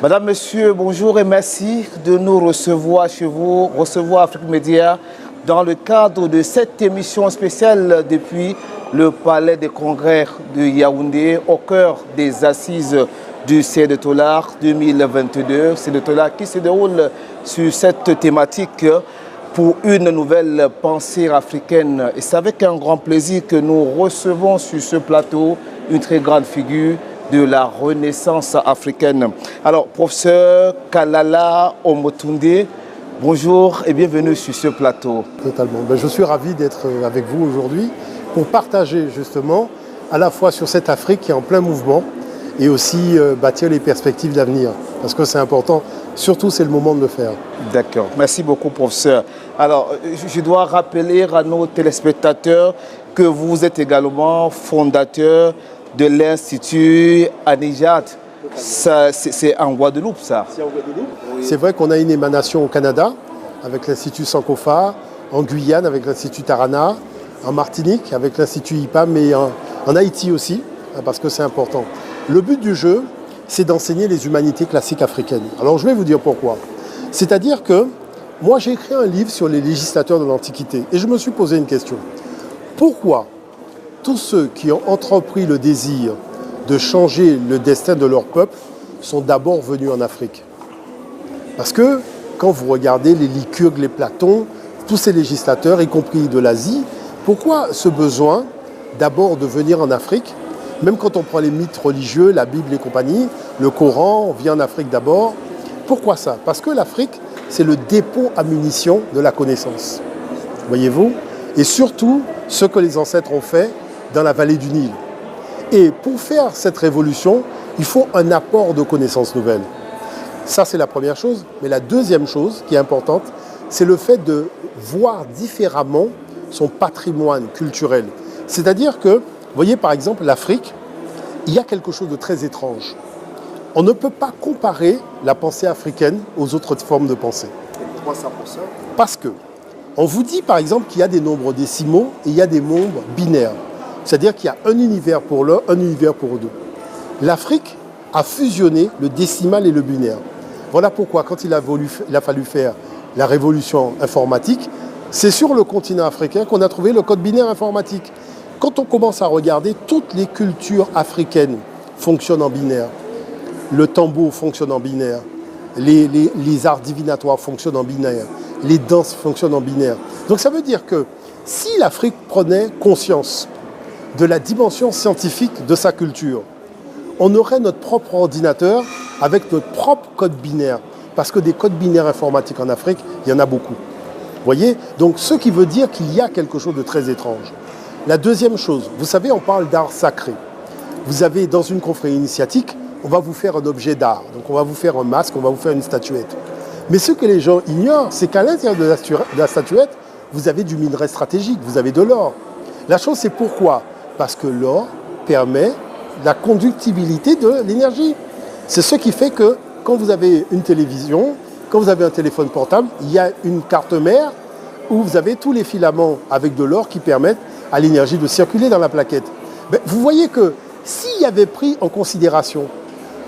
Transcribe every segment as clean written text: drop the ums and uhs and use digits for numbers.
Madame, Monsieur, bonjour et merci de nous recevoir chez vous, recevoir Afrique Média, dans le cadre de cette émission spéciale depuis le Palais des Congrès de Yaoundé, au cœur des assises du CEDETOLAR 2022. CEDETOLAR qui se déroule sur cette thématique pour une nouvelle pensée africaine. Et c'est avec un grand plaisir que nous recevons sur ce plateau une très grande figure de la Renaissance africaine. Alors, professeur Kalala Omotunde, bonjour et bienvenue sur ce plateau. Totalement. Je suis ravi d'être avec vous aujourd'hui pour partager justement à la fois sur cette Afrique qui est en plein mouvement et aussi bâtir les perspectives d'avenir. Parce que c'est important, surtout c'est le moment de le faire. D'accord. Merci beaucoup, professeur. Alors, je dois rappeler à nos téléspectateurs que vous êtes également fondateur de l'Institut Anijat. C'est en Guadeloupe, ça? C'est en Guadeloupe. C'est vrai qu'on a une émanation au Canada, avec l'Institut Sankofa, en Guyane, avec l'Institut Tarana, en Martinique, avec l'Institut IPAM, et en Haïti aussi, parce que c'est important. Le but du jeu, c'est d'enseigner les humanités classiques africaines. Alors, je vais vous dire pourquoi. C'est-à-dire que moi, j'ai écrit un livre sur les législateurs de l'Antiquité, et je me suis posé une question. Pourquoi tous ceux qui ont entrepris le désir de changer le destin de leur peuple sont d'abord venus en Afrique? Parce que quand vous regardez les Lycurgues, les Platons, tous ces législateurs, y compris de l'Asie, pourquoi ce besoin d'abord de venir en Afrique? Même quand on prend les mythes religieux, la Bible et compagnie, le Coran, on vient en Afrique d'abord. Pourquoi ça? Parce que l'Afrique, c'est le dépôt à munitions de la connaissance. Voyez-vous? Et surtout, ce que les ancêtres ont fait dans la vallée du Nil. Et pour faire cette révolution, il faut un apport de connaissances nouvelles. Ça, c'est la première chose. Mais la deuxième chose qui est importante, c'est le fait de voir différemment son patrimoine culturel. C'est-à-dire que, vous voyez, par exemple, l'Afrique, il y a quelque chose de très étrange. On ne peut pas comparer la pensée africaine aux autres formes de pensée. Pourquoi ça pour ça? Parce que on vous dit, par exemple, qu'il y a des nombres décimaux et il y a des nombres binaires. C'est-à-dire qu'il y a un univers pour l'un, un univers pour deux. L'Afrique a fusionné le décimal et le binaire. Voilà pourquoi, quand il a fallu faire la révolution informatique, c'est sur le continent africain qu'on a trouvé le code binaire informatique. Quand on commence à regarder, toutes les cultures africaines fonctionnent en binaire. Le tambour fonctionne en binaire. Les arts divinatoires fonctionnent en binaire. Les danses fonctionnent en binaire. Donc ça veut dire que si l'Afrique prenait conscience de la dimension scientifique de sa culture, on aurait notre propre ordinateur avec notre propre code binaire. Parce que des codes binaires informatiques en Afrique, il y en a beaucoup. Vous voyez? Donc ce qui veut dire qu'il y a quelque chose de très étrange. La deuxième chose, vous savez, on parle d'art sacré. Vous avez dans une confrérie initiatique, on va vous faire un objet d'art. Donc on va vous faire un masque, on va vous faire une statuette. Mais ce que les gens ignorent, c'est qu'à l'intérieur de la statuette, vous avez du minerai stratégique, vous avez de l'or. La chose, c'est pourquoi? Parce que l'or permet la conductibilité de l'énergie. C'est ce qui fait que quand vous avez une télévision, quand vous avez un téléphone portable, il y a une carte mère où vous avez tous les filaments avec de l'or qui permettent à l'énergie de circuler dans la plaquette. Mais vous voyez que s'il y avait pris en considération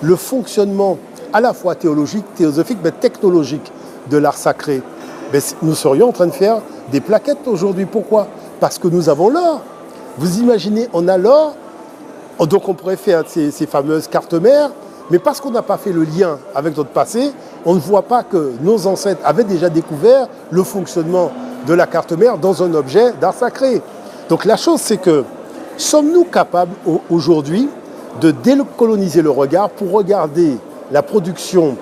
le fonctionnement à la fois théologique, théosophique, mais technologique de l'art sacré, nous serions en train de faire des plaquettes aujourd'hui. Pourquoi? Parce que nous avons l'or. Vous imaginez, on a l'or, donc on pourrait faire ces fameuses cartes mères, mais parce qu'on n'a pas fait le lien avec notre passé, on ne voit pas que nos ancêtres avaient déjà découvert le fonctionnement de la carte mère dans un objet d'art sacré. Donc la chose, c'est que sommes-nous capables aujourd'hui de décoloniser le regard pour regarder la production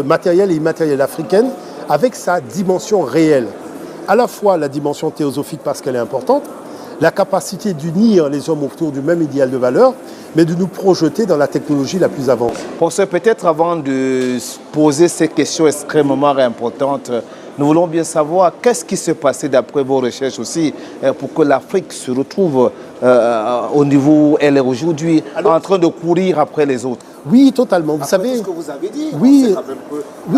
matérielle et immatérielle africaine avec sa dimension réelle? À la fois la dimension théosophique parce qu'elle est importante, la capacité d'unir les hommes autour du même idéal de valeur, mais de nous projeter dans la technologie la plus avancée. Professeur, peut-être avant de poser ces questions extrêmement importantes, nous voulons bien savoir qu'est-ce qui s'est passé d'après vos recherches aussi pour que l'Afrique se retrouve au niveau où elle est aujourd'hui, en train de courir après les autres. Oui, totalement. Vous après savez, tout ce que vous avez dit, oui,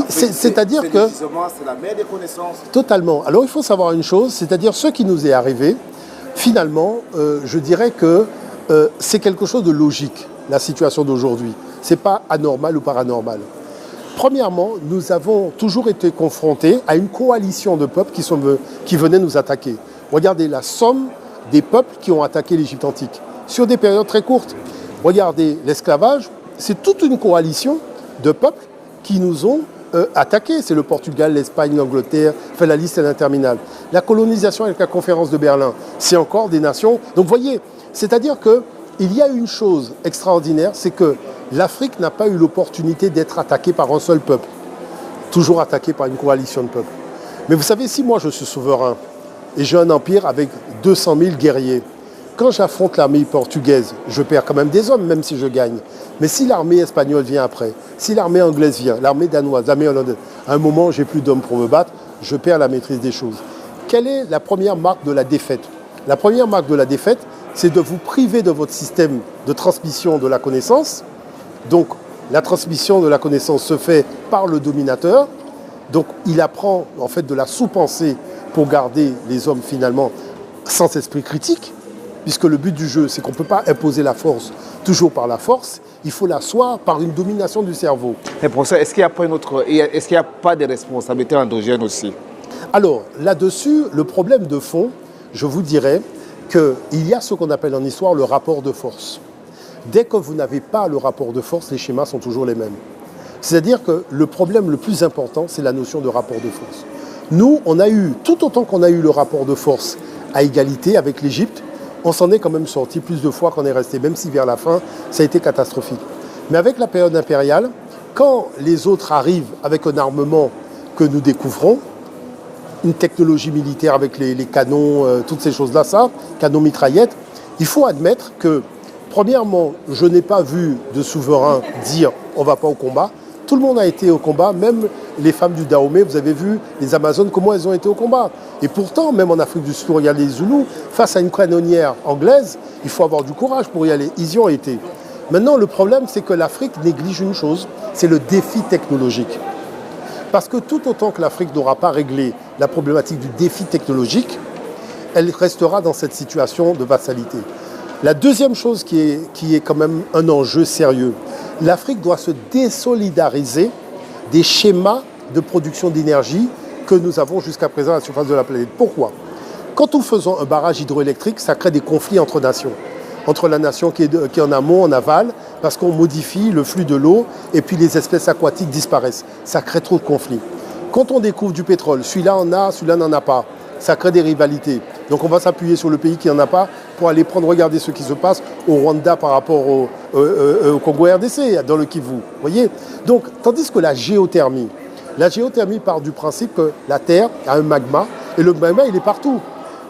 c'est-à-dire que c'est la mère des connaissances. Totalement. Alors il faut savoir une chose, c'est-à-dire ce qui nous est arrivé, finalement, je dirais que c'est quelque chose de logique, la situation d'aujourd'hui. Ce n'est pas anormal ou paranormal. Premièrement, nous avons toujours été confrontés à une coalition de peuples qui venaient nous attaquer. Regardez la somme des peuples qui ont attaqué l'Égypte antique sur des périodes très courtes. Regardez l'esclavage, c'est toute une coalition de peuples qui nous ont attaqués. C'est le Portugal, l'Espagne, l'Angleterre, enfin la liste est interminable. La colonisation avec la conférence de Berlin, c'est encore des nations. Donc vous voyez, c'est-à-dire qu'il y a une chose extraordinaire, c'est que l'Afrique n'a pas eu l'opportunité d'être attaquée par un seul peuple, toujours attaquée par une coalition de peuples. Mais vous savez, si moi je suis souverain et j'ai un empire avec 200 000 guerriers, quand j'affronte l'armée portugaise, je perds quand même des hommes, même si je gagne. Mais si l'armée espagnole vient après, si l'armée anglaise vient, l'armée danoise, l'armée hollandaise, à un moment, j'ai plus d'hommes pour me battre, je perds la maîtrise des choses. Quelle est la première marque de la défaite? La première marque de la défaite, c'est de vous priver de votre système de transmission de la connaissance. Donc, la transmission de la connaissance se fait par le dominateur. Donc, il apprend en fait de la sous-pensée pour garder les hommes finalement sans esprit critique, puisque le but du jeu, c'est qu'on ne peut pas imposer la force toujours par la force, il faut l'asseoir par une domination du cerveau. Et pour ça, est-ce qu'il n'y a pas des responsabilités endogènes aussi? Alors, là-dessus, le problème de fond, je vous dirais qu'il y a ce qu'on appelle en histoire le rapport de force. Dès que vous n'avez pas le rapport de force, les schémas sont toujours les mêmes. C'est-à-dire que le problème le plus important, c'est la notion de rapport de force. Nous, on a eu, tout autant qu'on a eu le rapport de force à égalité avec l'Égypte, on s'en est quand même sorti plus de fois qu'on est resté, même si vers la fin, ça a été catastrophique. Mais avec la période impériale, quand les autres arrivent avec un armement que nous découvrons, une technologie militaire avec les canons, toutes ces choses-là, canons mitraillettes, il faut admettre que, premièrement, je n'ai pas vu de souverain dire « on ne va pas au combat ». Tout le monde a été au combat, même les femmes du Dahomey, vous avez vu, les Amazones, comment elles ont été au combat. Et pourtant, même en Afrique du Sud, il y a les Zoulous, face à une canonnière anglaise, il faut avoir du courage pour y aller. Ils y ont été. Maintenant, le problème, c'est que l'Afrique néglige une chose, c'est le défi technologique. Parce que tout autant que l'Afrique n'aura pas réglé la problématique du défi technologique, elle restera dans cette situation de vassalité. La deuxième chose qui est quand même un enjeu sérieux, l'Afrique doit se désolidariser des schémas de production d'énergie que nous avons jusqu'à présent à la surface de la planète. Pourquoi? Quand nous faisons un barrage hydroélectrique, ça crée des conflits entre nations. Entre la nation qui est en amont, en aval, parce qu'on modifie le flux de l'eau et puis les espèces aquatiques disparaissent. Ça crée trop de conflits. Quand on découvre du pétrole, celui-là en a, celui-là n'en a pas. Ça crée des rivalités. Donc on va s'appuyer sur le pays qui n'en a pas pour aller regarder ce qui se passe au Rwanda par rapport au Congo RDC, dans le Kivu. Voyez. Donc, tandis que la géothermie part du principe que la Terre a un magma et le magma, il est partout.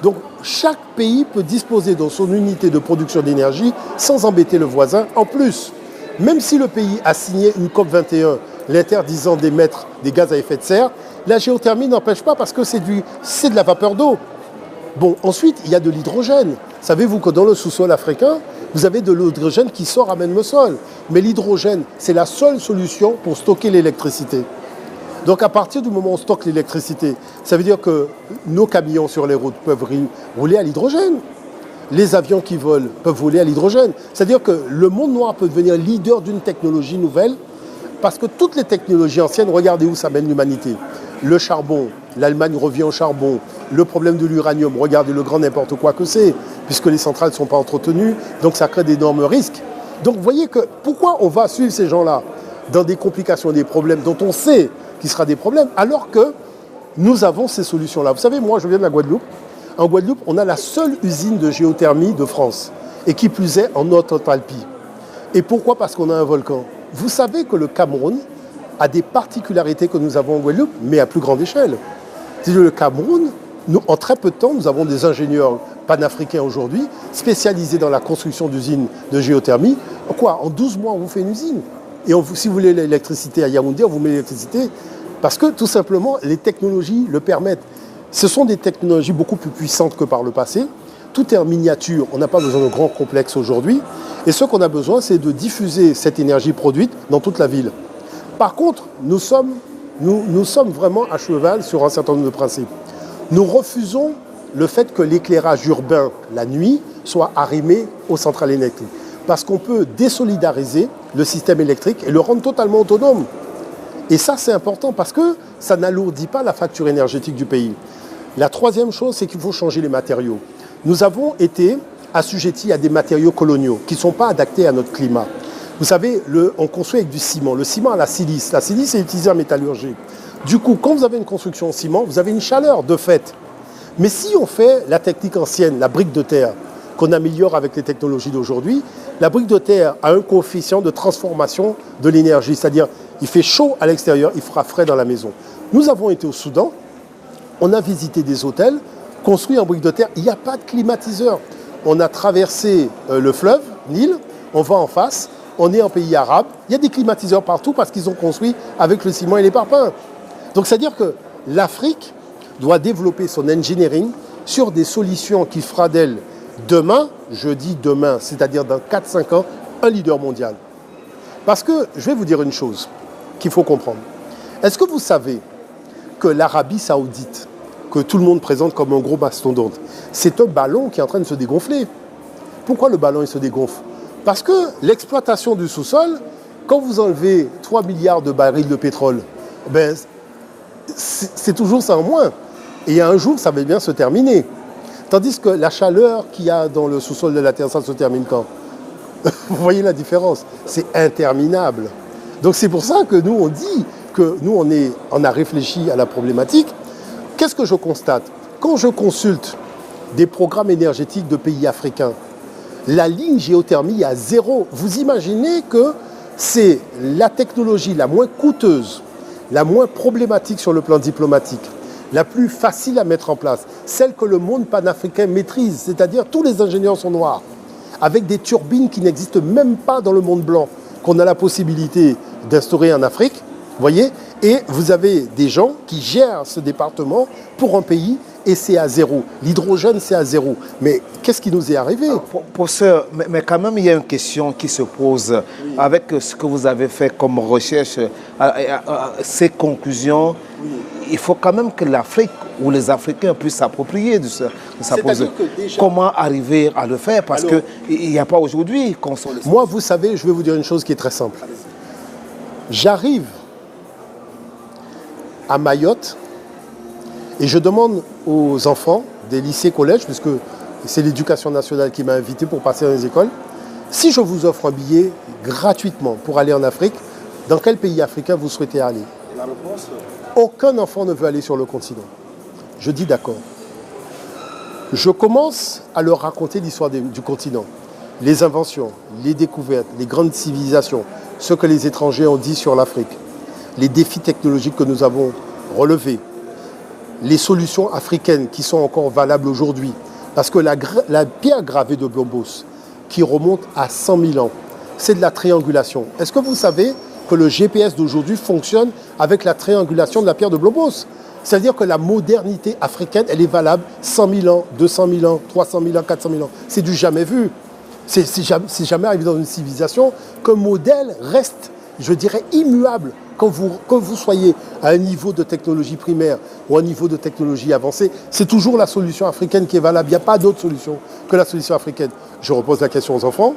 Donc, chaque pays peut disposer dans son unité de production d'énergie sans embêter le voisin. En plus, même si le pays a signé une COP21 l'interdisant d'émettre des gaz à effet de serre, la géothermie n'empêche pas parce que c'est de la vapeur d'eau. Bon, ensuite, il y a de l'hydrogène. Savez-vous que dans le sous-sol africain, vous avez de l'hydrogène qui sort à même le sol. Mais l'hydrogène, c'est la seule solution pour stocker l'électricité. Donc à partir du moment où on stocke l'électricité, ça veut dire que nos camions sur les routes peuvent rouler à l'hydrogène. Les avions qui volent peuvent voler à l'hydrogène. C'est-à-dire que le monde noir peut devenir leader d'une technologie nouvelle parce que toutes les technologies anciennes, regardez où ça mène l'humanité. Le charbon, l'Allemagne revient au charbon. Le problème de l'uranium, regardez le grand n'importe quoi que c'est, puisque les centrales ne sont pas entretenues, donc ça crée d'énormes risques. Donc vous voyez que pourquoi on va suivre ces gens-là dans des complications, des problèmes dont on sait qu'il sera des problèmes, alors que nous avons ces solutions-là. Vous savez, moi je viens de la Guadeloupe. En Guadeloupe, on a la seule usine de géothermie de France, et qui plus est en Haute-Alpie. Et pourquoi? Parce qu'on a un volcan. Vous savez que le Cameroun a des particularités que nous avons en Guadeloupe, mais à plus grande échelle. C'est-à-dire le Cameroun, en très peu de temps, nous avons des ingénieurs panafricains aujourd'hui, spécialisés dans la construction d'usines de géothermie. Quoi? En 12 mois, on vous fait une usine. Et si vous voulez l'électricité à Yaoundé, on vous met l'électricité parce que tout simplement, les technologies le permettent. Ce sont des technologies beaucoup plus puissantes que par le passé. Tout est en miniature, on n'a pas besoin de grands complexes aujourd'hui. Et ce qu'on a besoin, c'est de diffuser cette énergie produite dans toute la ville. Par contre, nous sommes vraiment à cheval sur un certain nombre de principes. Nous refusons le fait que l'éclairage urbain, la nuit, soit arrimé aux centrales électriques. Parce qu'on peut désolidariser le système électrique et le rendre totalement autonome. Et ça, c'est important parce que ça n'alourdit pas la facture énergétique du pays. La troisième chose, c'est qu'il faut changer les matériaux. Nous avons été assujettis à des matériaux coloniaux qui ne sont pas adaptés à notre climat. Vous savez, on construit avec du ciment. Le ciment a la silice. La silice est utilisée en métallurgie. Du coup, quand vous avez une construction en ciment, vous avez une chaleur de fait. Mais si on fait la technique ancienne, la brique de terre, qu'on améliore avec les technologies d'aujourd'hui, la brique de terre a un coefficient de transformation de l'énergie. C'est-à-dire, il fait chaud à l'extérieur, il fera frais dans la maison. Nous avons été au Soudan, on a visité des hôtels construits en brique de terre. Il n'y a pas de climatiseur. On a traversé le fleuve, Nil, on va en face, on est en pays arabe. Il y a des climatiseurs partout parce qu'ils ont construit avec le ciment et les parpaings. Donc, c'est-à-dire que l'Afrique doit développer son engineering sur des solutions qui fera d'elle demain, je dis demain, c'est-à-dire dans 4-5 ans, un leader mondial. Parce que, je vais vous dire une chose qu'il faut comprendre. Est-ce que vous savez que l'Arabie Saoudite, que tout le monde présente comme un gros mastodonte, c'est un ballon qui est en train de se dégonfler? Pourquoi le ballon il se dégonfle? Parce que l'exploitation du sous-sol, quand vous enlevez 3 milliards de barils de pétrole, ben, c'est toujours ça en moins. Et un jour, ça va bien se terminer. Tandis que la chaleur qu'il y a dans le sous-sol de la Terre, ça se termine quand? Vous voyez la différence? C'est interminable. Donc c'est pour ça que nous, on dit que nous, on a réfléchi à la problématique. Qu'est-ce que je constate? Quand je consulte des programmes énergétiques de pays africains, la ligne géothermie est à zéro. Vous imaginez que c'est la technologie la moins coûteuse, la moins problématique sur le plan diplomatique, la plus facile à mettre en place, celle que le monde panafricain maîtrise, c'est-à-dire tous les ingénieurs sont noirs, avec des turbines qui n'existent même pas dans le monde blanc, qu'on a la possibilité d'instaurer en Afrique, vous voyez, et vous avez des gens qui gèrent ce département pour un pays et c'est à zéro. L'hydrogène, c'est à zéro. Mais qu'est-ce qui nous est arrivé? Professeur, mais quand même, il y a une question qui se pose avec ce que vous avez fait comme recherche, ces conclusions. Il faut quand même que l'Afrique ou les Africains puissent s'approprier de ça. Comment arriver à le faire? Parce qu'il n'y a pas aujourd'hui qu'on soit... Moi, vous savez, je vais vous dire une chose qui est très simple. J'arrive à Mayotte et je demande aux enfants des lycées, collèges, puisque c'est l'éducation nationale qui m'a invité pour passer dans les écoles, si je vous offre un billet gratuitement pour aller en Afrique, dans quel pays africain vous souhaitez aller? La réponse? Aucun enfant ne veut aller sur le continent. Je dis d'accord. Je commence à leur raconter l'histoire du continent, les inventions, les découvertes, les grandes civilisations, ce que les étrangers ont dit sur l'Afrique, les défis technologiques que nous avons relevés, les solutions africaines qui sont encore valables aujourd'hui. Parce que la pierre gravée de Blombos, qui remonte à 100 000 ans, c'est de la triangulation. Est-ce que vous savez que le GPS d'aujourd'hui fonctionne avec la triangulation de la pierre de Blombos? C'est-à-dire que la modernité africaine, elle est valable 100 000 ans, 200 000 ans, 300 000 ans, 400 000 ans. C'est du jamais vu. C'est jamais arrivé dans une civilisation qu'un modèle reste, je dirais, immuable. Quand vous soyez à un niveau de technologie primaire ou un niveau de technologie avancée, c'est toujours la solution africaine qui est valable. Il n'y a pas d'autre solution que la solution africaine. Je repose la question aux enfants.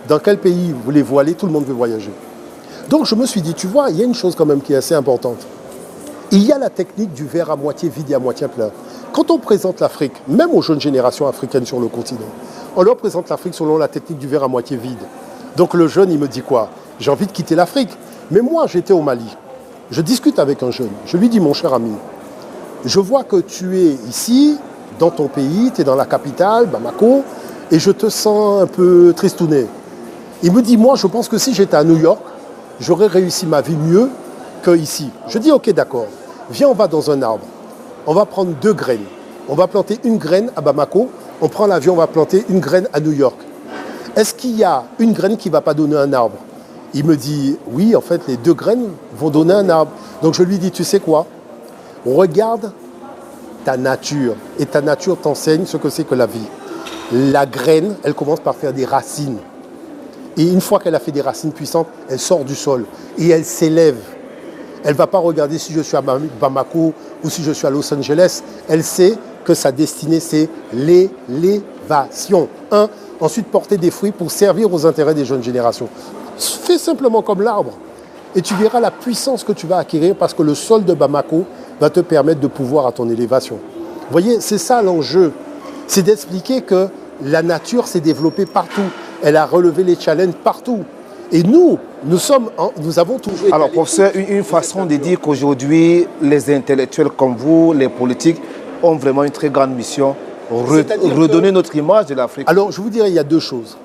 Dans quel pays voulez-vous aller? Tout le monde veut voyager. Donc je me suis dit, tu vois, il y a une chose quand même qui est assez importante. Il y a la technique du verre à moitié vide et à moitié plein. Quand on présente l'Afrique, même aux jeunes générations africaines sur le continent, on leur présente l'Afrique selon la technique du verre à moitié vide. Donc le jeune, il me dit quoi? J'ai envie de quitter l'Afrique. Mais moi, j'étais au Mali. Je discute avec un jeune. Je lui dis, mon cher ami, je vois que tu es ici, dans ton pays, tu es dans la capitale, Bamako, et je te sens un peu tristouné. Il me dit, moi, je pense que si j'étais à New York, j'aurais réussi ma vie mieux qu'ici. Je dis, ok, d'accord. Viens, on va dans un arbre. On va prendre 2 graines. On va planter une graine à Bamako. On prend l'avion, on va planter une graine à New York. Est-ce qu'il y a une graine qui ne va pas donner un arbre? Il me dit, oui, en fait, les 2 graines vont donner un arbre. Donc je lui dis, tu sais quoi? Regarde ta nature. Et ta nature t'enseigne ce que c'est que la vie. La graine, elle commence par faire des racines. Et une fois qu'elle a fait des racines puissantes, elle sort du sol. Et elle s'élève. Elle ne va pas regarder si je suis à Bamako ou si je suis à Los Angeles. Elle sait que sa destinée, c'est l'élévation. Ensuite, porter des fruits pour servir aux intérêts des jeunes générations. Fais simplement comme l'arbre. Et tu verras la puissance que tu vas acquérir parce que le sol de Bamako va te permettre de pouvoir à ton élévation. Vous voyez, c'est ça l'enjeu. C'est d'expliquer que la nature s'est développée partout. Elle a relevé les challenges partout. Et nous avons toujours... Alors, professeur, une façon de dire qu'aujourd'hui, les intellectuels comme vous, les politiques, ont vraiment une très grande mission, redonner notre image de l'Afrique. Alors, je vous dirais, il y a deux choses.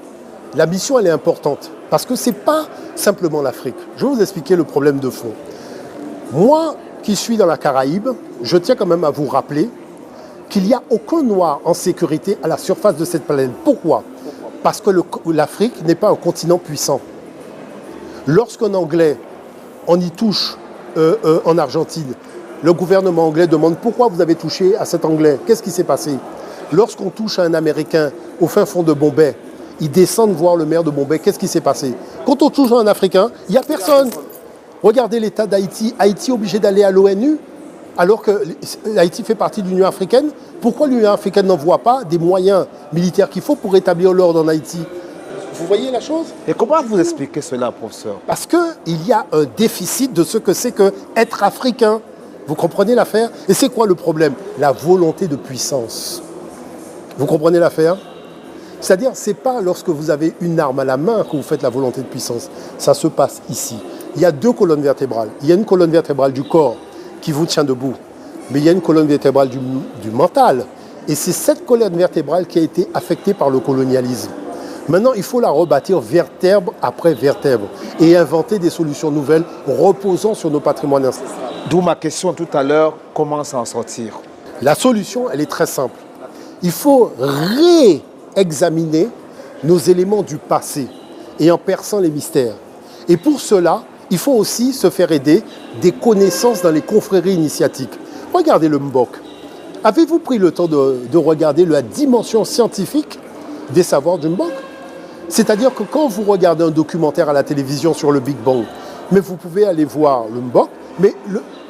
La mission, elle est importante, parce que ce n'est pas simplement l'Afrique. Je vais vous expliquer le problème de fond. Moi, qui suis dans la Caraïbe, je tiens quand même à vous rappeler qu'il n'y a aucun noir en sécurité à la surface de cette planète. Pourquoi ? Parce que l'Afrique n'est pas un continent puissant. Lorsqu'un Anglais, on y touche en Argentine, le gouvernement anglais demande pourquoi vous avez touché à cet Anglais. Qu'est-ce qui s'est passé ? Lorsqu'on touche à un Américain au fin fond de Bombay, ils descendent voir le maire de Bombay. Qu'est-ce qui s'est passé? Quand on touche à un Africain, il n'y a personne. Regardez l'état d'Haïti. Haïti est obligé d'aller à l'ONU alors que Haïti fait partie de l'Union africaine. Pourquoi l'Union africaine n'envoie pas des moyens militaires qu'il faut pour rétablir l'ordre en Haïti? Vous voyez la chose? Et comment vous expliquez cela, professeur? Parce qu'il y a un déficit de ce que c'est qu'être africain. Vous comprenez l'affaire? Et c'est quoi le problème? La volonté de puissance. Vous comprenez l'affaire? C'est-à-dire, ce n'est pas lorsque vous avez une arme à la main que vous faites la volonté de puissance. Ça se passe ici. Il y a deux colonnes vertébrales. Il y a une colonne vertébrale du corps qui vous tient debout. Mais il y a une colonne vertébrale du mental. Et c'est cette colonne vertébrale qui a été affectée par le colonialisme. Maintenant, il faut la rebâtir vertèbre après vertèbre et inventer des solutions nouvelles reposant sur nos patrimoines ancestraux. D'où ma question tout à l'heure, comment s'en sortir? La solution, elle est très simple. Il faut réexaminer nos éléments du passé et en perçant les mystères. Et pour cela, il faut aussi se faire aider des connaissances dans les confréries initiatiques. Regardez le Mbok. Avez-vous pris le temps de regarder la dimension scientifique des savoirs du Mbok? C'est-à-dire que quand vous regardez un documentaire à la télévision sur le Big Bang, mais vous pouvez aller voir le Mbok, mais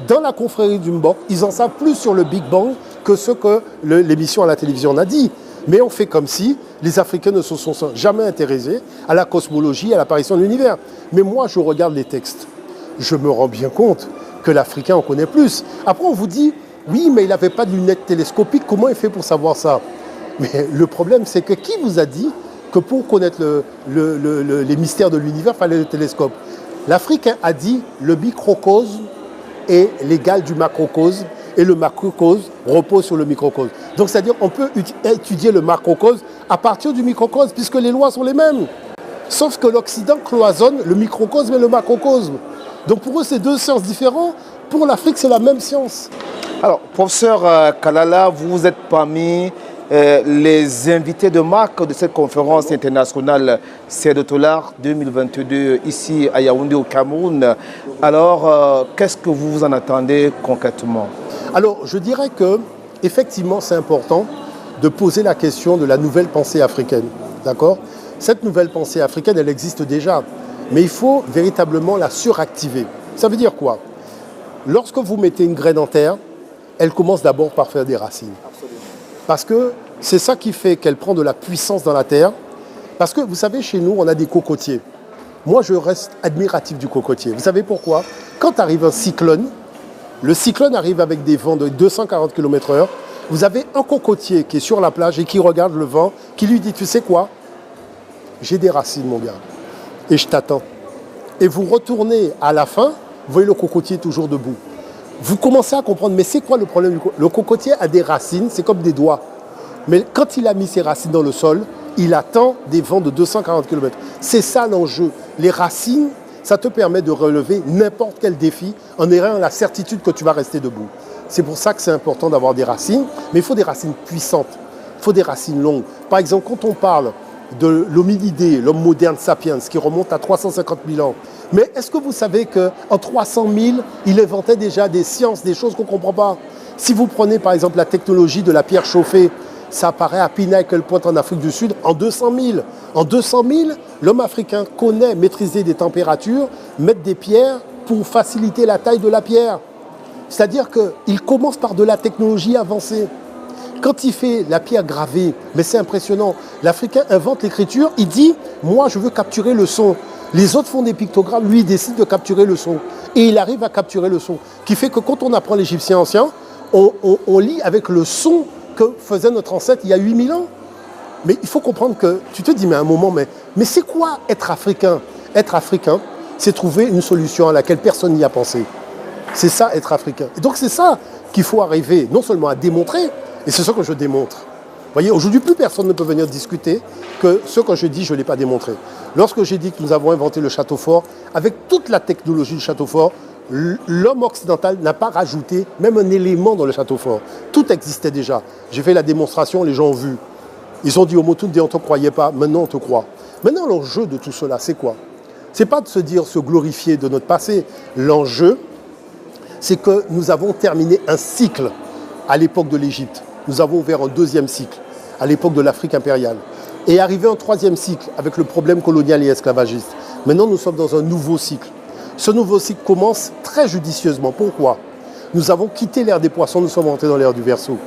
dans la confrérie du Mbok, ils en savent plus sur le Big Bang que ce que l'émission à la télévision a dit. Mais on fait comme si les Africains ne se sont jamais intéressés à la cosmologie, à l'apparition de l'univers. Mais moi, je regarde les textes. Je me rends bien compte que l'Africain en connaît plus. Après, on vous dit, oui, mais il n'avait pas de lunettes télescopiques. Comment il fait pour savoir ça? Mais le problème, c'est que qui vous a dit que pour connaître les mystères de l'univers, il fallait le télescope? L'Africain a dit le microcosme est l'égal du macrocosme et le macrocosme repose sur le microcosme. Donc, c'est-à-dire qu'on peut étudier le macrocosme à partir du microcosme puisque les lois sont les mêmes. Sauf que l'Occident cloisonne le microcosme et le macrocosme. Donc, pour eux, c'est deux sciences différentes. Pour l'Afrique, c'est la même science. Alors, professeur Kalala, vous êtes parmi les invités de marque de cette conférence internationale CEDOTOLAR 2022 ici à Yaoundé au Cameroun. Alors, qu'est-ce que vous en attendez concrètement? Alors, je dirais que effectivement, c'est important de poser la question de la nouvelle pensée africaine. D'accord? Cette nouvelle pensée africaine, elle existe déjà, mais il faut véritablement la suractiver. Ça veut dire quoi? Lorsque vous mettez une graine en terre, elle commence d'abord par faire des racines. Parce que c'est ça qui fait qu'elle prend de la puissance dans la terre. Parce que, vous savez, chez nous, on a des cocotiers. Moi, je reste admiratif du cocotier. Vous savez pourquoi? Quand arrive un cyclone, le cyclone arrive avec des vents de 240 km/h. Vous avez un cocotier qui est sur la plage et qui regarde le vent, qui lui dit, tu sais quoi? J'ai des racines, mon gars, et je t'attends. Et vous retournez à la fin, vous voyez le cocotier toujours debout. Vous commencez à comprendre, mais c'est quoi le problème du cocotier? Le cocotier a des racines, c'est comme des doigts. Mais quand il a mis ses racines dans le sol, il attend des vents de 240 km. C'est ça l'enjeu. Les racines, ça te permet de relever n'importe quel défi en ayant la certitude que tu vas rester debout. C'est pour ça que c'est important d'avoir des racines, mais il faut des racines puissantes, il faut des racines longues. Par exemple, quand on parle de l'hominidé, l'homme moderne sapiens, qui remonte à 350 000 ans, mais est-ce que vous savez qu'en 300 000, il inventait déjà des sciences, des choses qu'on ne comprend pas? Si vous prenez par exemple la technologie de la pierre chauffée, ça apparaît à Pinnacle Point en Afrique du Sud en 200 000. En 200 000, l'homme africain connaît maîtriser des températures, mettre des pierres pour faciliter la taille de la pierre. C'est-à-dire qu'il commence par de la technologie avancée. Quand il fait la pierre gravée, mais c'est impressionnant, l'Africain invente l'écriture, il dit « moi je veux capturer le son ». Les autres font des pictogrammes, lui il décide de capturer le son. Et il arrive à capturer le son. Qui fait que quand on apprend l'égyptien ancien, on lit avec le son que faisait notre ancêtre il y a 8000 ans. Mais il faut comprendre que, tu te dis, mais à un moment, mais c'est quoi être africain? Être africain, c'est trouver une solution à laquelle personne n'y a pensé. C'est ça, être africain. Et donc c'est ça qu'il faut arriver, non seulement à démontrer, et c'est ce que je démontre. Vous voyez, aujourd'hui, plus personne ne peut venir discuter que ce que je dis, je ne l'ai pas démontré. Lorsque j'ai dit que nous avons inventé le château fort, avec toute la technologie du château fort, l'homme occidental n'a pas rajouté même un élément dans le château fort. Tout existait déjà. J'ai fait la démonstration, les gens ont vu. Ils ont dit au Motunde, on ne te croyait pas, maintenant on te croit. Maintenant, l'enjeu de tout cela, c'est quoi? Ce n'est pas de se dire, se glorifier de notre passé. L'enjeu, c'est que nous avons terminé un cycle à l'époque de l'Égypte. Nous avons ouvert un deuxième cycle à l'époque de l'Afrique impériale. Et arrivé un troisième cycle avec le problème colonial et esclavagiste. Maintenant, nous sommes dans un nouveau cycle. Ce nouveau cycle commence très judicieusement. Pourquoi? Nous avons quitté l'ère des poissons, nous sommes rentrés dans l'ère du Verseau.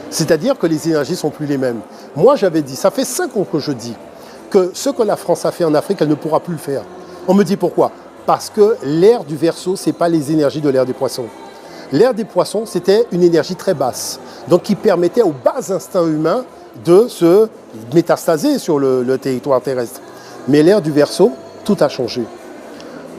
C'est-à-dire que les énergies ne sont plus les mêmes. Moi, j'avais dit, ça fait 5 ans que je dis que ce que la France a fait en Afrique, elle ne pourra plus le faire. On me dit pourquoi? Parce que l'ère du Verseau, ce n'est pas les énergies de l'ère des poissons. L'ère des poissons, c'était une énergie très basse, donc qui permettait aux bas instincts humains de se métastaser sur le territoire terrestre. Mais l'ère du Verseau, tout a changé.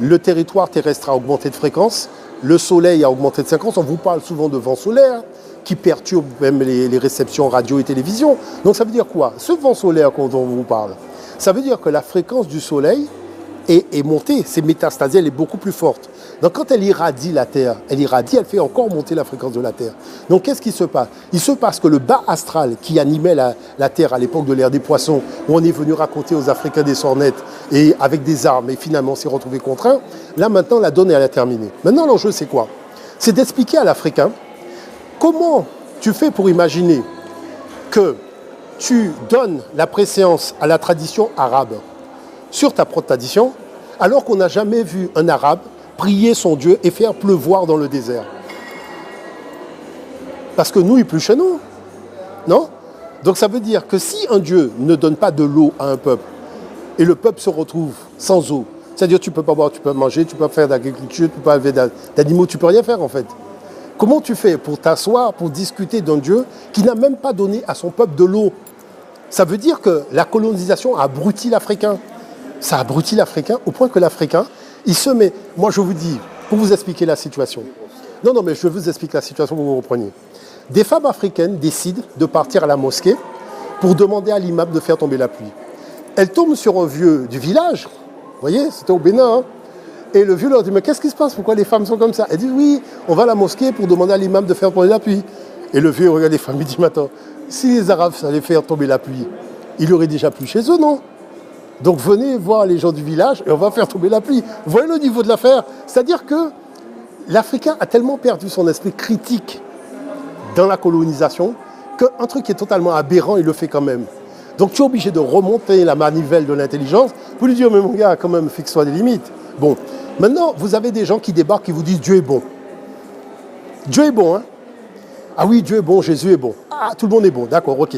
Le territoire terrestre a augmenté de fréquence, le soleil a augmenté de fréquence. On vous parle souvent de vent solaire qui perturbe même les réceptions radio et télévision. Donc ça veut dire quoi? Ce vent solaire dont on vous parle, ça veut dire que la fréquence du soleil est montée, c'est métastasé, elle est beaucoup plus forte. Donc quand elle irradie la Terre, elle fait encore monter la fréquence de la Terre. Donc qu'est-ce qui se passe? Il se passe que le bas astral qui animait la Terre à l'époque de l'ère des poissons, où on est venu raconter aux Africains des sornettes et avec des armes, et finalement on s'est retrouvé contraint, là maintenant la donne elle a terminé. Maintenant l'enjeu c'est quoi? C'est d'expliquer à l'Africain comment tu fais pour imaginer que tu donnes la préséance à la tradition arabe sur ta propre tradition, alors qu'on n'a jamais vu un arabe prier son Dieu et faire pleuvoir dans le désert. Parce que nous, il pleut chez nous. Non? Donc ça veut dire que si un Dieu ne donne pas de l'eau à un peuple, et le peuple se retrouve sans eau, c'est-à-dire tu ne peux pas boire, tu peux manger, tu ne peux pas faire d'agriculture, tu ne peux pas élever d'animaux, tu ne peux rien faire en fait. Comment tu fais pour t'asseoir, pour discuter d'un Dieu qui n'a même pas donné à son peuple de l'eau? Ça veut dire que la colonisation a abruti l'Africain. Ça abrutit l'Africain au point que l'Africain, il se met... Moi, je vous dis, pour vous expliquer la situation. Non, mais je vais vous expliquer la situation pour que vous repreniez. Des femmes africaines décident de partir à la mosquée pour demander à l'imam de faire tomber la pluie. Elles tombent sur un vieux du village, vous voyez, c'était au Bénin, hein, et le vieux leur dit, mais qu'est-ce qui se passe? Pourquoi les femmes sont comme ça? Elle dit, oui, on va à la mosquée pour demander à l'imam de faire tomber la pluie. Et le vieux regarde les femmes, il dit, mais attends, si les Arabes allaient faire tomber la pluie, il aurait déjà plu chez eux, non? Donc venez voir les gens du village et on va faire tomber la pluie. Vous voyez le niveau de l'affaire? C'est-à-dire que l'Africain a tellement perdu son esprit critique dans la colonisation qu'un truc qui est totalement aberrant, il le fait quand même. Donc tu es obligé de remonter la manivelle de l'intelligence pour lui dire, mais mon gars, quand même, fixe-toi des limites. Bon, maintenant, vous avez des gens qui débarquent, qui vous disent, Dieu est bon. Dieu est bon, hein? Ah oui, Dieu est bon, Jésus est bon. Ah, tout le monde est bon, d'accord, ok.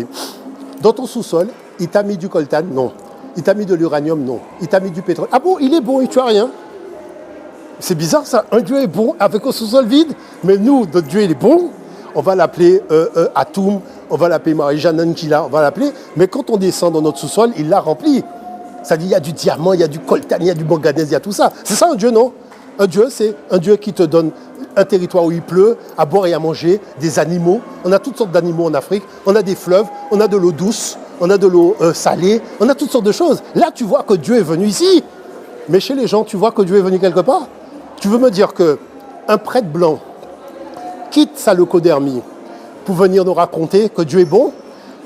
Dans ton sous-sol, il t'a mis du coltan? Non. Il t'a mis de l'uranium? Non. Il t'a mis du pétrole? Ah bon, il est bon et tu as rien? C'est bizarre ça, un Dieu est bon avec un sous-sol vide, mais nous, notre Dieu il est bon, on va l'appeler Atum, on va l'appeler Marie-Jeanne Ankila, on va l'appeler, mais quand on descend dans notre sous-sol, il l'a rempli. C'est-à-dire il y a du diamant, il y a du coltan, il y a du manganèse, il y a tout ça. C'est ça un Dieu, non? Un Dieu, c'est un Dieu qui te donne un territoire où il pleut, à boire et à manger, des animaux. On a toutes sortes d'animaux en Afrique, on a des fleuves, on a de l'eau douce, on a de l'eau salée, on a toutes sortes de choses. Là, tu vois que Dieu est venu ici. Mais chez les gens, tu vois que Dieu est venu quelque part. Tu veux me dire qu'un prêtre blanc quitte sa leucodermie pour venir nous raconter que Dieu est bon?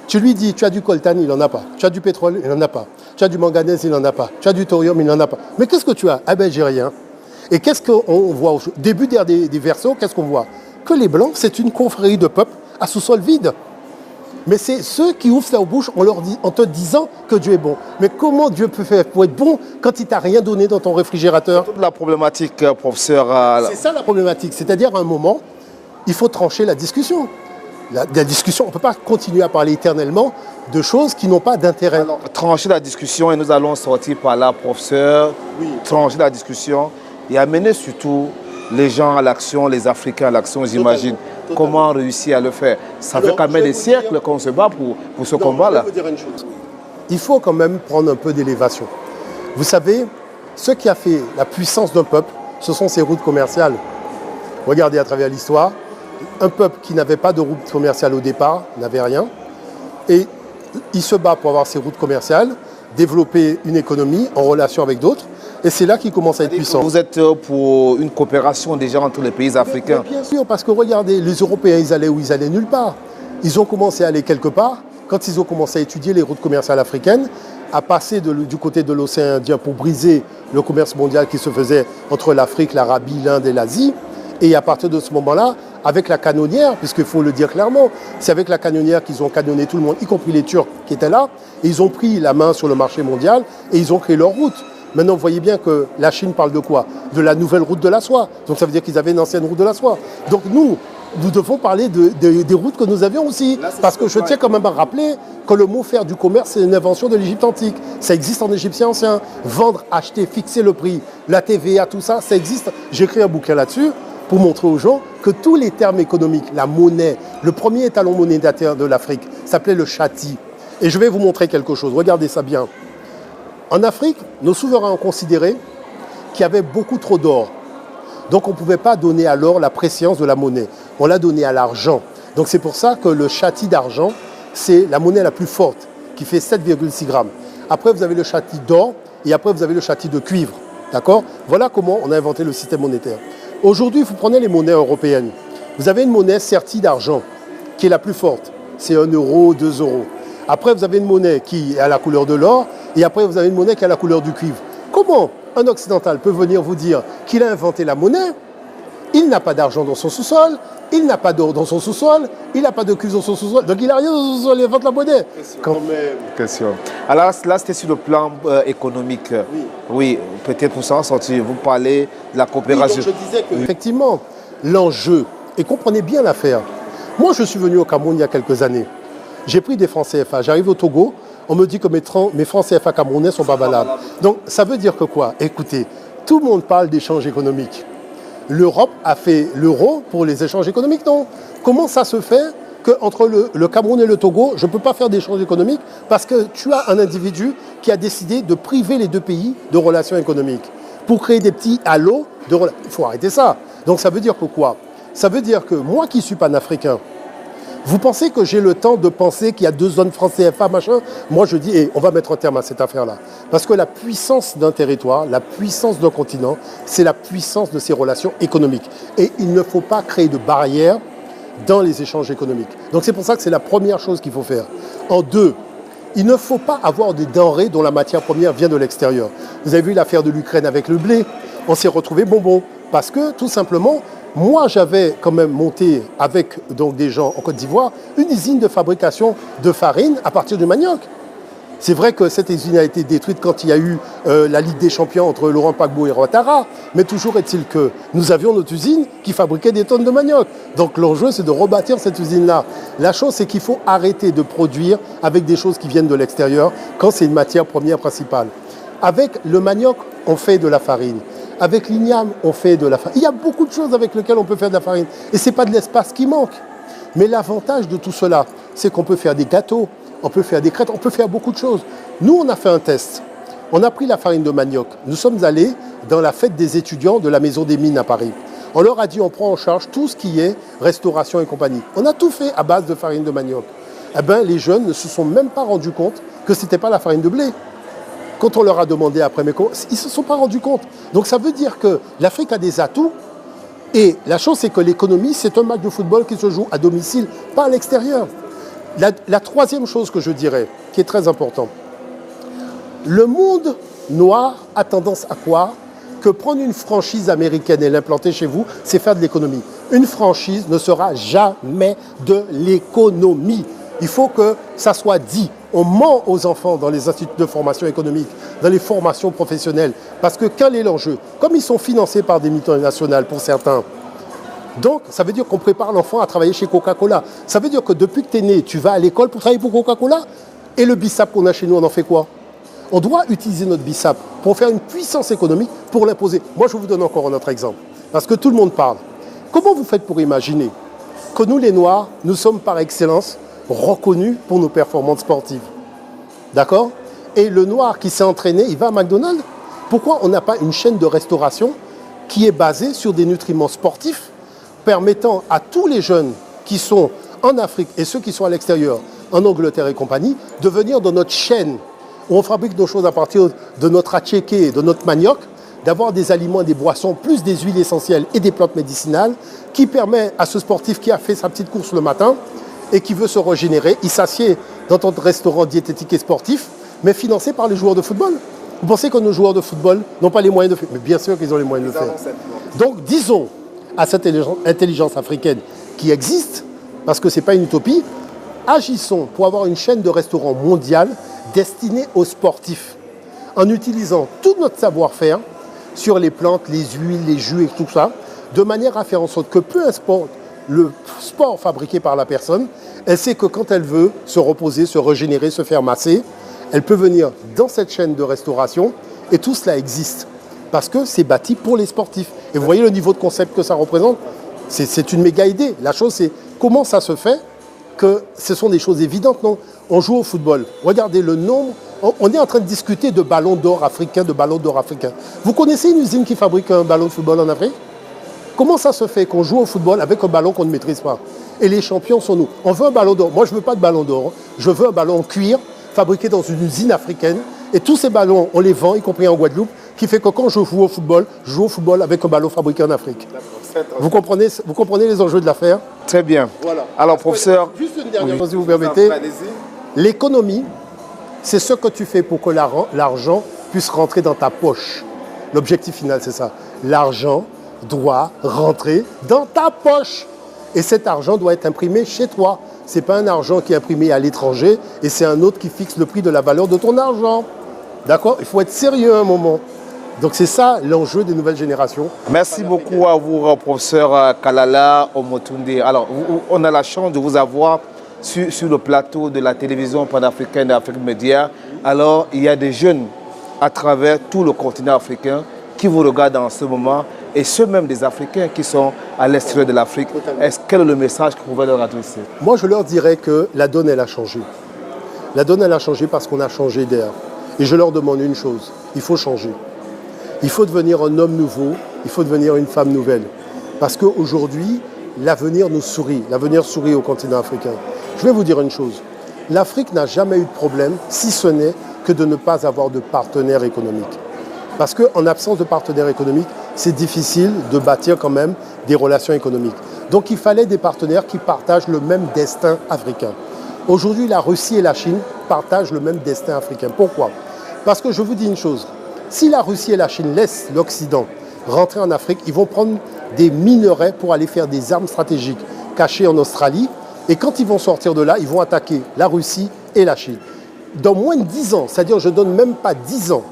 Tu lui dis, tu as du coltan, il n'en a pas. Tu as du pétrole, il n'en a pas. Tu as du manganèse, il n'en a pas. Tu as du thorium, il n'en a pas. Mais qu'est-ce que tu as? Ah ben, j'ai rien. Et qu'est-ce qu'on voit au début des Verseaux? Qu'est-ce qu'on voit? Que les Blancs, c'est une confrérie de peuples à sous-sol vide. Mais c'est ceux qui ouvrent leur bouche en te disant que Dieu est bon. Mais comment Dieu peut faire pour être bon quand il t'a rien donné dans ton réfrigérateur? Toute la problématique, professeur. C'est ça la problématique. C'est-à-dire à un moment, il faut trancher la discussion. la discussion. On ne peut pas continuer à parler éternellement de choses qui n'ont pas d'intérêt. Alors, trancher la discussion et nous allons sortir par là, professeur, trancher la discussion et amener surtout les gens à l'action, les Africains à l'action, j'imagine. Comment réussir à le faire? Ça fait quand même des siècles qu'on se bat pour ce combat-là. Je vais vous dire une chose. Il faut quand même prendre un peu d'élévation. Vous savez, ce qui a fait la puissance d'un peuple, ce sont ses routes commerciales. Regardez à travers l'histoire, un peuple qui n'avait pas de route commerciale au départ n'avait rien. Et il se bat pour avoir ses routes commerciales, développer une économie en relation avec d'autres. Et c'est là qu'il commence à être puissant. Vous êtes pour une coopération déjà entre les pays africains? Mais bien sûr, parce que regardez, les Européens, ils allaient où? Ils allaient nulle part. Ils ont commencé à aller quelque part. Quand ils ont commencé à étudier les routes commerciales africaines, à passer du côté de l'océan Indien pour briser le commerce mondial qui se faisait entre l'Afrique, l'Arabie, l'Inde et l'Asie. Et à partir de ce moment-là, avec la canonnière, puisqu'il faut le dire clairement, c'est avec la canonnière qu'ils ont canonné tout le monde, y compris les Turcs qui étaient là, et ils ont pris la main sur le marché mondial et ils ont créé leur route. Maintenant, vous voyez bien que la Chine parle de quoi? De la nouvelle route de la soie. Donc ça veut dire qu'ils avaient une ancienne route de la soie. Donc nous devons parler des routes que nous avions aussi. Parce que je tiens quand même à rappeler que le mot faire du commerce, c'est une invention de l'Égypte antique. Ça existe en égyptien ancien. Vendre, acheter, fixer le prix, la TVA, tout ça, ça existe. J'ai écrit un bouquin là-dessus pour montrer aux gens que tous les termes économiques, la monnaie, le premier étalon monétaire de l'Afrique s'appelait le chati. Et je vais vous montrer quelque chose. Regardez ça bien. En Afrique, nos souverains ont considéré qu'il y avait beaucoup trop d'or. Donc on ne pouvait pas donner à l'or la préséance de la monnaie. On l'a donné à l'argent. Donc c'est pour ça que le chati d'argent, c'est la monnaie la plus forte, qui fait 7,6 grammes. Après, vous avez le chati d'or et après, vous avez le chati de cuivre. D'accord? Voilà comment on a inventé le système monétaire. Aujourd'hui, vous prenez les monnaies européennes. Vous avez une monnaie sertie d'argent, qui est la plus forte. C'est 1 euro, 2 euros. Après, vous avez une monnaie qui est à la couleur de l'or. Et après, vous avez une monnaie qui a la couleur du cuivre. Comment un occidental peut venir vous dire qu'il a inventé la monnaie? Il n'a pas d'argent dans son sous-sol, il n'a pas d'or dans son sous-sol, il n'a pas de cuivre dans son sous-sol, donc il n'a rien dans son sous-sol, il invente la monnaie. Quand même. Question. Alors là, c'était sur le plan économique. Oui, peut-être pour s'en sortir. Vous parlez de la coopération. Oui, donc je disais que, effectivement, l'enjeu, et comprenez bien l'affaire. Moi, je suis venu au Cameroun il y a quelques années. J'ai pris des francs CFA. J'arrive au Togo. On me dit que mes francs CFA camerounais ne sont pas valables. Donc, ça veut dire que quoi? Écoutez, tout le monde parle d'échanges économiques. L'Europe a fait l'euro pour les échanges économiques, non? Comment ça se fait qu'entre le Cameroun et le Togo, je ne peux pas faire d'échanges économiques parce que tu as un individu qui a décidé de priver les deux pays de relations économiques pour créer des petits halos de relations. Il faut arrêter ça. Donc, ça veut dire que quoi? Ça veut dire que moi qui suis panafricain, vous pensez que j'ai le temps de penser qu'il y a 2 zones francs CFA, machin? Moi, je dis, on va mettre un terme à cette affaire-là. Parce que la puissance d'un territoire, la puissance d'un continent, c'est la puissance de ses relations économiques. Et il ne faut pas créer de barrières dans les échanges économiques. Donc, c'est pour ça que c'est la première chose qu'il faut faire. En 2, il ne faut pas avoir des denrées dont la matière première vient de l'extérieur. Vous avez vu l'affaire de l'Ukraine avec le blé. On s'est retrouvé bonbon. Parce que, tout simplement, moi, j'avais quand même monté avec donc, des gens en Côte d'Ivoire une usine de fabrication de farine à partir du manioc. C'est vrai que cette usine a été détruite quand il y a eu la Ligue des Champions entre Laurent Gbagbo et Ouattara. Mais toujours est-il que nous avions notre usine qui fabriquait des tonnes de manioc. Donc l'enjeu, c'est de rebâtir cette usine-là. La chose, c'est qu'il faut arrêter de produire avec des choses qui viennent de l'extérieur quand c'est une matière première principale. Avec le manioc, on fait de la farine. Avec l'igname, on fait de la farine. Il y a beaucoup de choses avec lesquelles on peut faire de la farine. Et ce n'est pas de l'espace qui manque. Mais l'avantage de tout cela, c'est qu'on peut faire des gâteaux, on peut faire des crêpes, on peut faire beaucoup de choses. Nous, on a fait un test. On a pris la farine de manioc. Nous sommes allés dans la fête des étudiants de la Maison des Mines à Paris. On leur a dit, on prend en charge tout ce qui est restauration et compagnie. On a tout fait à base de farine de manioc. Eh bien, les jeunes ne se sont même pas rendus compte que ce n'était pas la farine de blé. Quand on leur a demandé après, mais ils ne se sont pas rendus compte. Donc ça veut dire que l'Afrique a des atouts. Et la chose, c'est que l'économie, c'est un match de football qui se joue à domicile, pas à l'extérieur. La troisième chose que je dirais, qui est très importante, le monde noir a tendance à croire que prendre une franchise américaine et l'implanter chez vous, c'est faire de l'économie. Une franchise ne sera jamais de l'économie. Il faut que ça soit dit. On ment aux enfants dans les instituts de formation économique, dans les formations professionnelles. Parce que quel est l'enjeu? Comme ils sont financés par des multinationales pour certains, Donc, ça veut dire qu'on prépare l'enfant à travailler chez Coca-Cola. Ça veut dire que depuis que tu es né, tu vas à l'école pour travailler pour Coca-Cola. Et le BISAP qu'on a chez nous, on en fait quoi? On doit utiliser notre BISAP pour faire une puissance économique, pour l'imposer. Moi, je vous donne encore un autre exemple. Parce que tout le monde parle. Comment vous faites pour imaginer que nous, les Noirs, nous sommes par excellence reconnus pour nos performances sportives? D'accord? Et le Noir qui s'est entraîné, il va à McDonald's. Pourquoi on n'a pas une chaîne de restauration qui est basée sur des nutriments sportifs permettant à tous les jeunes qui sont en Afrique et ceux qui sont à l'extérieur, en Angleterre et compagnie, de venir dans notre chaîne où on fabrique nos choses à partir de notre attiéké, de notre manioc, d'avoir des aliments et des boissons, plus des huiles essentielles et des plantes médicinales, qui permet à ce sportif qui a fait sa petite course le matin et qui veut se régénérer, il s'assied dans notre restaurant diététique et sportif, mais financé par les joueurs de football. Vous pensez que nos joueurs de football n'ont pas les moyens de faire? Mais bien sûr qu'ils ont les moyens de le faire. Donc disons à cette intelligence africaine qui existe, parce que ce n'est pas une utopie, agissons pour avoir une chaîne de restaurants mondiale destinée aux sportifs, en utilisant tout notre savoir-faire sur les plantes, les huiles, les jus et tout ça, de manière à faire en sorte que peu importe le sport fabriqué par la personne, elle sait que quand elle veut se reposer, se régénérer, se faire masser, elle peut venir dans cette chaîne de restauration et tout cela existe parce que c'est bâti pour les sportifs. Et vous voyez le niveau de concept que ça représente, c'est une méga idée. La chose, c'est comment ça se fait que ce sont des choses évidentes, non? On joue au football. Regardez le nombre. On est en train de discuter de ballons d'or africains, de ballons d'or africains. Vous connaissez une usine qui fabrique un ballon de football en Afrique? Comment ça se fait qu'on joue au football avec un ballon qu'on ne maîtrise pas? Et les champions sont nous. On veut un ballon d'or. Moi, je ne veux pas de ballon d'or. Je veux un ballon en cuir fabriqué dans une usine africaine. Et tous ces ballons, on les vend, y compris en Guadeloupe, qui fait que quand je joue au football avec un ballon fabriqué en Afrique. Vous comprenez les enjeux de l'affaire? Très bien. Voilà. Alors, professeur... Juste une dernière chose, si vous permettez. L'économie, c'est ce que tu fais pour que l'argent puisse rentrer dans ta poche. L'objectif final, c'est ça. L'argent doit rentrer dans ta poche. Et cet argent doit être imprimé chez toi. Ce n'est pas un argent qui est imprimé à l'étranger et c'est un autre qui fixe le prix de la valeur de ton argent. D'accord? Il faut être sérieux à un moment. Donc c'est ça l'enjeu des nouvelles générations. Merci beaucoup à vous, professeur Kalala Omotunde. Alors, on a la chance de vous avoir sur le plateau de la télévision panafricaine d'Afrique Média. Alors, il y a des jeunes à travers tout le continent africain qui vous regardent en ce moment, et ceux même des Africains qui sont à l'extérieur de l'Afrique. Quel est le message que vous pouvez leur adresser? Moi, je leur dirais que la donne, elle a changé. La donne, elle a changé parce qu'on a changé d'air. Et je leur demande une chose, il faut changer. Il faut devenir un homme nouveau, il faut devenir une femme nouvelle. Parce qu'aujourd'hui, l'avenir nous sourit, l'avenir sourit au continent africain. Je vais vous dire une chose, l'Afrique n'a jamais eu de problème, si ce n'est que de ne pas avoir de partenaires économiques. Parce qu'en absence de partenaires économiques, c'est difficile de bâtir quand même des relations économiques. Donc il fallait des partenaires qui partagent le même destin africain. Aujourd'hui, la Russie et la Chine partagent le même destin africain. Pourquoi? Parce que je vous dis une chose, si la Russie et la Chine laissent l'Occident rentrer en Afrique, ils vont prendre des minerais pour aller faire des armes stratégiques cachées en Australie. Et quand ils vont sortir de là, ils vont attaquer la Russie et la Chine. Dans moins de 10 ans, c'est-à-dire je ne donne même pas 10 ans,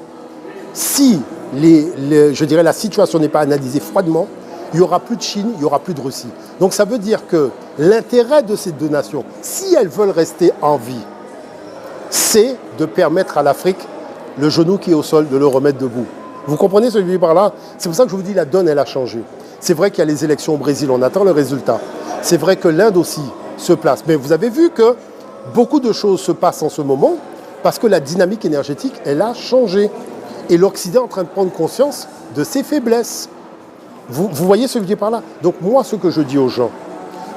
si je dirais la situation n'est pas analysée froidement, il n'y aura plus de Chine, il n'y aura plus de Russie. Donc ça veut dire que l'intérêt de ces deux nations, si elles veulent rester en vie, c'est de permettre à l'Afrique, le genou qui est au sol, de le remettre debout. Vous comprenez ce que je dis par là? C'est pour ça que je vous dis la donne, elle a changé. C'est vrai qu'il y a les élections au Brésil, on attend le résultat. C'est vrai que l'Inde aussi se place. Mais vous avez vu que beaucoup de choses se passent en ce moment parce que la dynamique énergétique, elle a changé. Et l'Occident est en train de prendre conscience de ses faiblesses. Vous voyez ce que je dis par là? Donc moi, ce que je dis aux gens,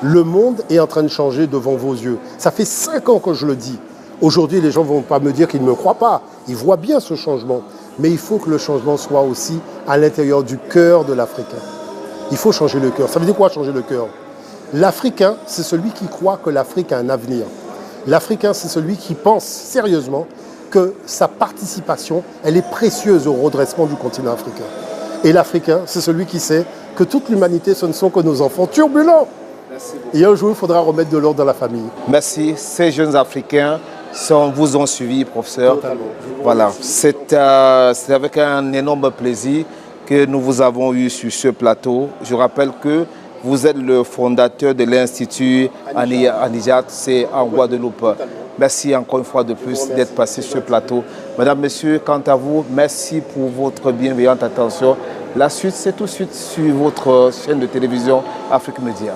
le monde est en train de changer devant vos yeux. Ça fait 5 ans que je le dis. Aujourd'hui, les gens ne vont pas me dire qu'ils ne me croient pas. Ils voient bien ce changement. Mais il faut que le changement soit aussi à l'intérieur du cœur de l'Africain. Il faut changer le cœur. Ça veut dire quoi, changer le cœur? L'Africain, c'est celui qui croit que l'Afrique a un avenir. L'Africain, c'est celui qui pense sérieusement que sa participation, elle est précieuse au redressement du continent africain. Et l'Africain, c'est celui qui sait que toute l'humanité, ce ne sont que nos enfants turbulents. Et un jour, il faudra remettre de l'ordre dans la famille. Merci. Ces jeunes Africains vous ont suivi, professeur. Totalement. Voilà. C'est avec un énorme plaisir que nous vous avons eu sur ce plateau. Je rappelle que Vous êtes le fondateur de l'Institut Anijat, c'est en Guadeloupe. Merci encore une fois de plus d'être passé sur ce plateau. Madame, Monsieur, quant à vous, merci pour votre bienveillante attention. La suite, c'est tout de suite sur votre chaîne de télévision Afrique Média.